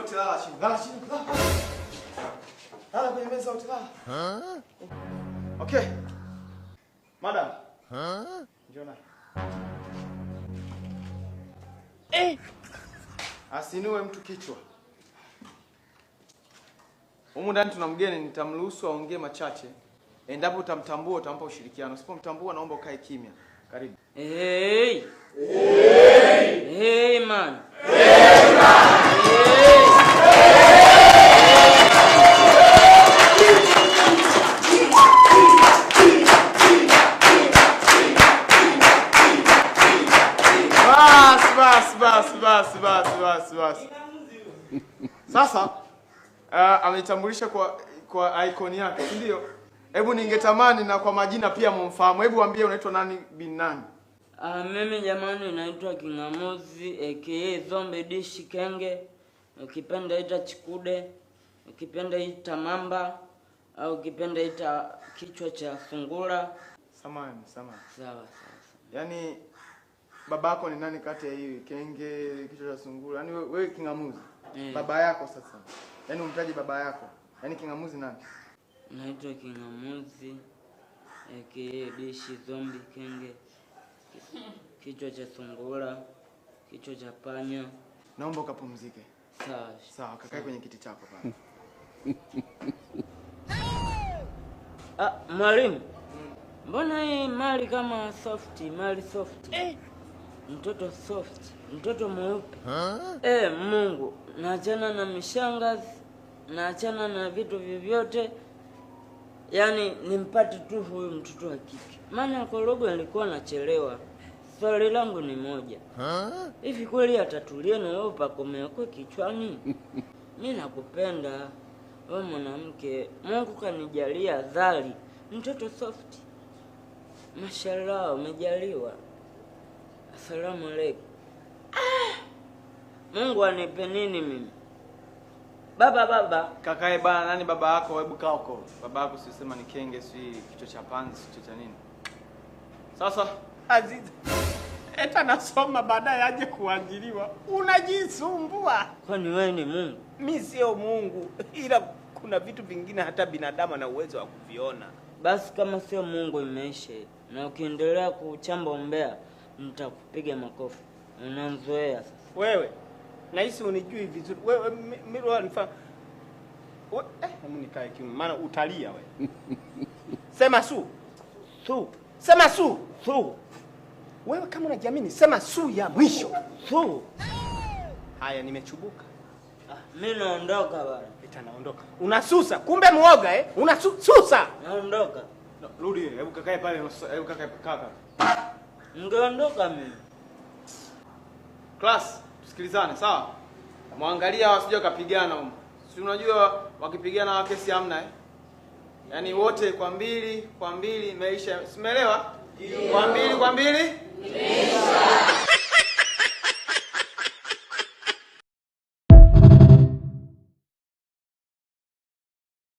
wote lala chini. Lala chini. Lala kwenye meza wote lala. Okay. Madam. Njona. Asinue mtu kichwa. Humu ndani tuna mgeni, nitamruhusu aongee machache. Endapo utamtambua utampa ushirikiano. Usipomtambua naomba ukae kimya. Karibu. Hey man. Bas. Sasa ametambulisha kwa icon yake, si ndio? Hebu ningetamani na kwa majina pia mumfahamu. Hebu ambie unaitwa nani bin nani? Mimi jamani naitwa Kingamuzi aka Zombe Dish Kenge. Ukipenda ita Chikude, ukipenda ita Mamba, au ukipenda ita kichwa cha sungura. Samahani. Sawa. Yaani babako ni nani kati ya hii Kenge, kichwa cha sungura? Yaani wewe Kingamuzi. Baba yako sasa. Yaani umtaje baba yako. Yaani Kingamuzi nani? Naitwa Kingamuzi aka Dish Zombe Kenge. Kichwa cha sungura, kichwa cha panya. Naomba ukapumzike. Sawa, kakae kwenye kiti chako pale. Mwalimu. Mbona hii mali kama mali soft? Mtoto soft, mtoto mweupe. Mungu, naachana na mishangazi, naachana na vitu vyovyote. Yaani nimpate tu huyu mtoto wa kike. Maana korogo alikuwa anachelewa. Swali langu ni moja. Hivi kweli atatulia na wewe pakomea kwa kichwani? Mimi nakupenda wewe mwanamke. Mungu kanijalia dhali. Mtoto soft. Mashallah umejaliwa. Asalamu alaykum. Mungu anipe nini mimi? Baba. Kakae bana, nani baba yako? Hebu kaa huko. Baba yako si usema ni Kenge, si kichwa cha panzi, kichwa cha nini? Sasa Aziz, eta nasoma baadaye aje kuajiriwa. Unajisumbua. Kwani wewe ni Mungu? Mimi sio Mungu, ila kuna vitu vingine hata binadamu ana uwezo wa kuviona. Basi kama sio Mungu imeisha. Na ukiendelea kuchamba umbea, nitakupiga makofi. Unanzoea sasa. Wewe, nahisi unijui vizuri. Wewe mimi wanifa. Hebu nikae kimya maana utalia wewe. Sema su. Sema su. Wewe kama unajiamini sema su ya mwisho. Haya nimechubuka. Mimi naondoka bwana. Naondoka. Unasusa. Kumbe muoga Unasusa. Naondoka. Rudi, hebu kakae pale, hebu kaka. Ningeondoka mimi. Class, tusikilizane, sawa? Muangalia wasije kapigana huko. Si unajua wakipigana wa kesi hamna Yaani wote kwa mbili imeisha. Simeelewa? Kwa mbili.